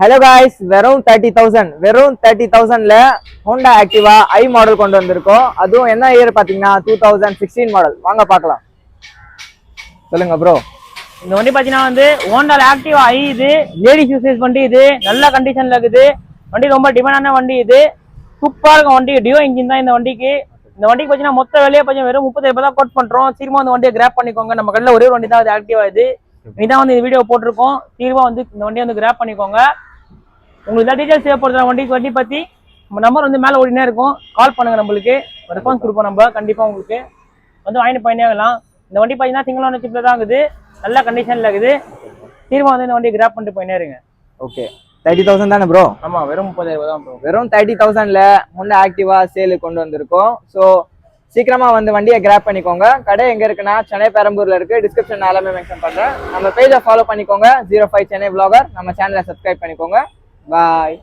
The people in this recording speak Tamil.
ஹலோ காய்ஸ், வெறும் 30,000ல ஹோண்டா ஆக்டிவா ஐ மாடல் கொண்டு வந்திருக்கோம். அதுவும் என்ன இயர் பாத்தீங்கன்னா 2016 மாடல். வாங்க பார்க்கலாம். சொல்லுங்க ப்ரோ. இந்த வண்டி பாத்தீங்கன்னா ஹோண்டால ஆக்டிவா ஐ. இது லேடிஸ் யூசேஜ் வண்டி. இது நல்ல கண்டிஷன்ல இருக்குது. வண்டி ரொம்ப டிமாண்டான வண்டி. இது சூப்பரா இருக்கும் வண்டி. டியோ இன்ஜின் தான் இந்த வண்டிக்கு. இந்த வண்டிக்கு பாத்தீங்கன்னா மொத்த விலையே பாத்தீங்கன்னா வெறும் 30,000 தான் கோட் பண்றோம். சீக்கிரமா இந்த வண்டியை கிராப் பண்ணிக்கோங்க. நம்ம கடையில் ஒரே வண்டி தான் ஆக்டிவா. இதான் இந்த வீடியோ போட்டிருக்கோம். சீக்கிரமா இந்த வண்டியை கிராப் பண்ணிக்கோங்க. உங்களுக்கு ஏதாவது டீடைல்ஸ் தேவைப்படுற வண்டி பத்தி நம்ம நம்பர் மேல ஓடினே இருக்கும். கால் பண்ணுங்க, நம்மளுக்கு ரெஸ்பான்ஸ் கொடுப்போம். நம்ம கண்டிப்பா உங்களுக்கு வாங்கிட்டு போயிடலாம். இந்த வண்டி பாத்தீங்கன்னா சிங்கிள் ஓனர் சிப்ல தான் இருக்குது. நல்ல கண்டிஷன்ல இருக்குது. சீக்கிரமா இந்த வண்டியை கிராப் பண்ணிட்டு போயினே இருங்க. ஓகே, 30,000 தானே ப்ரோ? ஆமா, வெறும் 30,000 தான் ப்ரோ. வெறும் 30,000ல ஹோண்டா ஆக்டிவா சேலுக்கு கொண்டு வந்திருக்கோம். ஸோ சீக்கிரமா வண்டியை கிராப் பண்ணிக்கோங்க. கடை எங்க இருக்குன்னா சென்னை பெரம்பூர்ல இருக்கு. டிஸ்கிரிப்ஷன் எல்லாமே மென்ஷன் பண்றேன். நம்ம பேஜை ஃபாலோ பண்ணிக்கோங்க. 05 சென்னை vlogger. நம்ம சேனலை சப்ஸ்கிரைப் பண்ணிக்கோங்க. பாய்.